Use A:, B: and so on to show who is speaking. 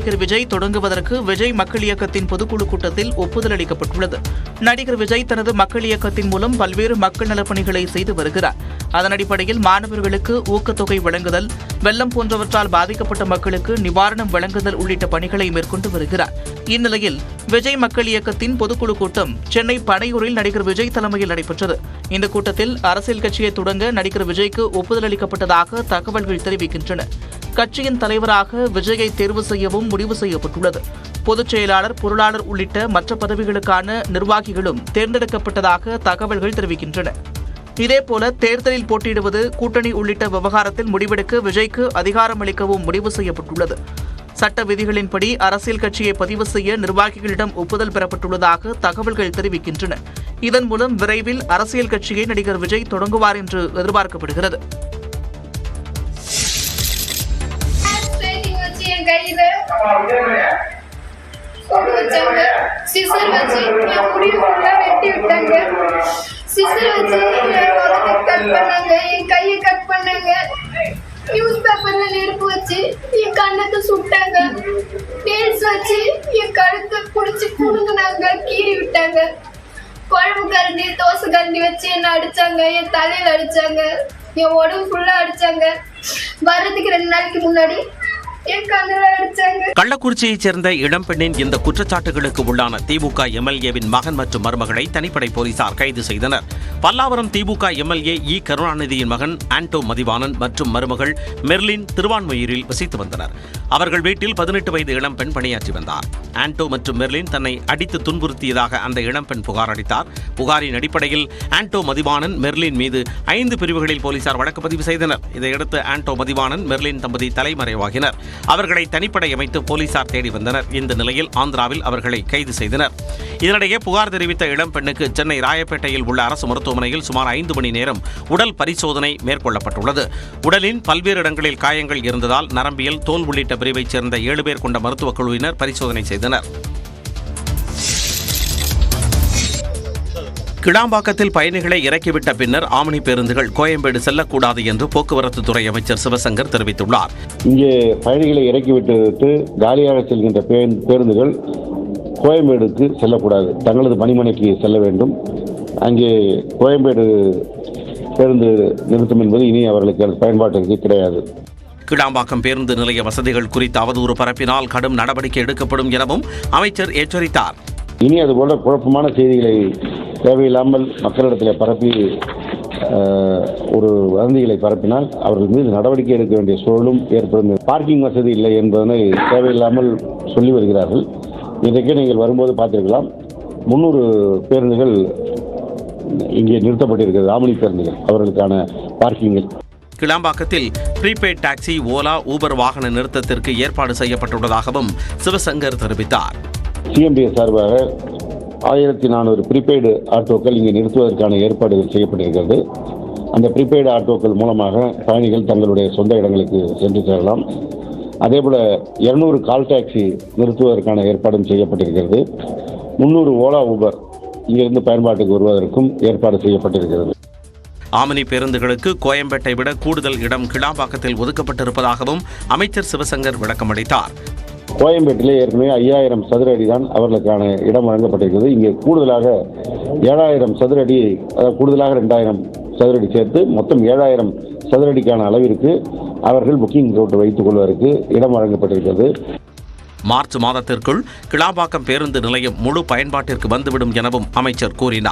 A: நடிகர் விஜய் தொடங்குவதற்கு விஜய் மக்கள் இயக்கத்தின் பொதுக்குழு கூட்டத்தில் ஒப்புதல் அளிக்கப்பட்டுள்ளது. நடிகர் விஜய் தனது மக்கள் இயக்கத்தின் மூலம் பல்வேறு மக்கள் நலப்பணிகளை செய்து வருகிறார். அதன் அடிப்படையில் மாணவர்களுக்கு ஊக்கத்தொகை வழங்குதல், வெள்ளம் போன்றவற்றால் பாதிக்கப்பட்ட மக்களுக்கு நிவாரணம் வழங்குதல் உள்ளிட்ட பணிகளை மேற்கொண்டு வருகிறார். இந்நிலையில் விஜய் மக்கள் இயக்கத்தின் பொதுக்குழு கூட்டம் சென்னை பனையூரில் நடிகர் விஜய் தலைமையில் நடைபெற்றது. இந்த கூட்டத்தில் அரசியல் கட்சியை தொடங்க நடிகர் விஜய்க்கு ஒப்புதல் அளிக்கப்பட்டதாக தகவல்கள் தெரிவிக்கின்றன. கட்சியின் தலைவராக விஜயை தேர்வு செய்யவும் முடிவு செய்யப்பட்டுள்ளது. பொதுச் செயலாளர், பொருளாளர் உள்ளிட்ட மற்ற பதவிகளுக்கான நிர்வாகிகளும் தேர்ந்தெடுக்கப்பட்டதாக தகவல்கள் தெரிவிக்கின்றன. இதேபோல தேர்தலில் போட்டியிடுவது, கூட்டணி உள்ளிட்ட விவகாரத்தில் முடிவெடுக்க விஜய்க்கு அதிகாரம் அளிக்கவும் முடிவு செய்யப்பட்டுள்ளது. சட்ட விதிகளின்படி அரசியல் கட்சியை பதிவு செய்ய நிர்வாகிகளிடம் ஒப்புதல் பெறப்பட்டுள்ளதாக தகவல்கள் தெரிவிக்கின்றன. இதன் மூலம் விரைவில் அரசியல் கட்சியை நடிகர் விஜய் தொடங்குவார் என்று எதிர்பார்க்கப்படுகிறது.
B: நியூஸ் பேப்பர்ல நெருப்பு வச்சு என் கண்ணத்தை சுட்டாங்க. டேல்ஸ் வச்சு என் கழுத்தை புடிச்சு புடுங்கினாங்க, கீறி விட்டாங்க. குழம்பு கரண்டி, தோசை கரண்டி வச்சு என்ன அடிச்சாங்க. என் தலையில அடிச்சாங்க, என் உடம்பு ஃபுல்லா அடிச்சாங்க. வர்றதுக்கு 2 நாளைக்கு முன்னாடி
C: கள்ளக்குறிச்சியைச் சேர்ந்த இளம்பெண்ணின் இந்த குற்றச்சாட்டுகளுக்கு உள்ளான திமுக எம்எல்ஏவின் மகன் மற்றும் மருமகளை தனிப்படை போலீசார் கைது செய்தனர். பல்லாவரம் திமுக எம்எல்ஏ இ. கருணாநிதியின் மகன் ஆண்டோ மதிவாணன் மற்றும் மருமகள் மெர்லின் திருவான்மையூரில் வசித்து வந்தனர். அவர்கள் வீட்டில் 18 வயது இளம்பெண் பணியாற்றி வந்தார். ஆண்டோ மற்றும் மெர்லின் தன்னை அடித்து துன்புறுத்தியதாக அந்த இளம்பெண் புகார் அளித்தார். புகாரின் அடிப்படையில் ஆண்டோ மதிவாணன், மெர்லின் மீது 5 பிரிவுகளில் போலீசார் வழக்கு பதிவு செய்தனர். இதையடுத்து ஆண்டோ மதிவாணன், மெர்லின் தம்பதி தலைமறைவாகினர். அவர்களை தனிப்படை அமைத்து போலீசார் தேடி வந்தனர். இந்த நிலையில் ஆந்திராவில் அவர்களை கைது செய்தனர். இதனிடையே புகார் தெரிவித்த இளம்பெண்ணுக்கு சென்னை ராயப்பேட்டையில் உள்ள அரசு மருத்துவமனையில் சுமார் 5 மணி நேரம் உடல் பரிசோதனை மேற்கொள்ளப்பட்டுள்ளது. உடலின் பல்வேறு இடங்களில் காயங்கள் இருந்ததால் நரம்பியல், தோல் உள்ளிட்ட பிரிவைச் சேர்ந்த 7 பேர் கொண்ட மருத்துவக் குழுவினர் பரிசோதனை செய்தனர். கிளாம்பாக்கத்தில் பயணிகளை இறக்கிவிட்ட பின்னர் ஆம்னி பேருந்துகள் கோயம்பேடு செல்லக்கூடாது என்று போக்குவரத்து துறை அமைச்சர் சிவசங்கர் தெரிவித்துள்ளார்.
D: இங்கே பயணிகளை இறக்கிவிட்டு காலியாக செல்கின்ற பேருந்துகள் கோயம்பேடுக்கு செல்லக்கூடாது, தங்களது பணிமனைக்கு செல்ல வேண்டும். அங்கே கோயம்பேடு பேருந்து நிறுத்தம் என்பது இனி அவர்களுக்கு பயன்பாட்டிற்கு கிடையாது.
C: கிளாம்பாக்கம் பேருந்து நிலைய வசதிகள் குறித்து அவதூறு பரப்பினால் கடும் நடவடிக்கை எடுக்கப்படும் எனவும் அமைச்சர் எச்சரித்தார்.
D: இனி அதுபோல குழப்பமான செய்திகளை தேவையில்லாமல் மக்களிடத்தில் பரப்பி ஒரு வதந்திகளை பரப்பினால் அவர்கள் மீது நடவடிக்கை எடுக்க வேண்டிய சூழலும் ஏற்படும். பார்க்கிங் வசதி இல்லை என்பதனை தேவையில்லாமல் சொல்லி வருகிறார்கள். இன்றைக்கே நீங்கள் வரும்போது பார்த்திருக்கலாம், 300 பேருந்துகள் இங்கே நிறுத்தப்பட்டிருக்கிறது, ஆம்னி பேருந்துகள், அவர்களுக்கான பார்க்கிங்கில்.
C: கிளாம்பாக்கத்தில் ப்ரீபெய்ட் டாக்ஸி, ஓலா, ஊபர் வாகன நிறுத்தத்திற்கு ஏற்பாடு செய்யப்பட்டுள்ளதாகவும் சிவசங்கர் தெரிவித்தார்.
D: சிஎம்டிஏ சார்பாக 1400 ப்ரீபெய்டு ஆட்டோக்கள் இங்கே நிறுத்துவதற்கான ஏற்பாடுகள் செய்யப்பட்டிருக்கிறது. அந்த ப்ரீபெய்டு ஆட்டோக்கள் மூலமாக பயணிகள் தங்களுடைய சொந்த இடங்களுக்கு சென்று செல்லலாம். அதேபோல் 200 கால் டாக்ஸி நிறுத்துவதற்கான ஏற்பாடும் செய்யப்பட்டிருக்கிறது. 300 ஓலா, ஊபர் இங்கிருந்து பயன்பாட்டுக்கு வருவதற்கும் ஏற்பாடு செய்யப்பட்டிருக்கிறது.
C: ஆம்னி பேருந்துகளுக்கு கோயம்பேட்டை விட கூடுதல் இடம் கிளாம்பாக்கத்தில் ஒதுக்கப்பட்டிருப்பதாகவும் அமைச்சர் சிவசங்கர் விளக்கமளித்தார்.
D: கோயம்பேட்டிலே ஏற்கனவே 5000 சதுர அடி தான் அவர்களுக்கான இடம் வழங்கப்பட்டிருக்கிறது. இங்கே கூடுதலாக 7000 சதுர அடி, கூடுதலாக 2000 சதுர அடி சேர்த்து மொத்தம் 7000 சதுர அடிக்கான அளவிற்கு அவர்கள் புக்கிங் ரோட்டு வைத்துக் கொள்வதற்கு இடம் வழங்கப்பட்டிருக்கிறது.
C: மார்ச் மாதத்திற்குள் கிளாம்பாக்கம் பேருந்து நிலையம் முழு பயன்பாட்டிற்கு வந்துவிடும் எனவும் அமைச்சர் கூறினார்.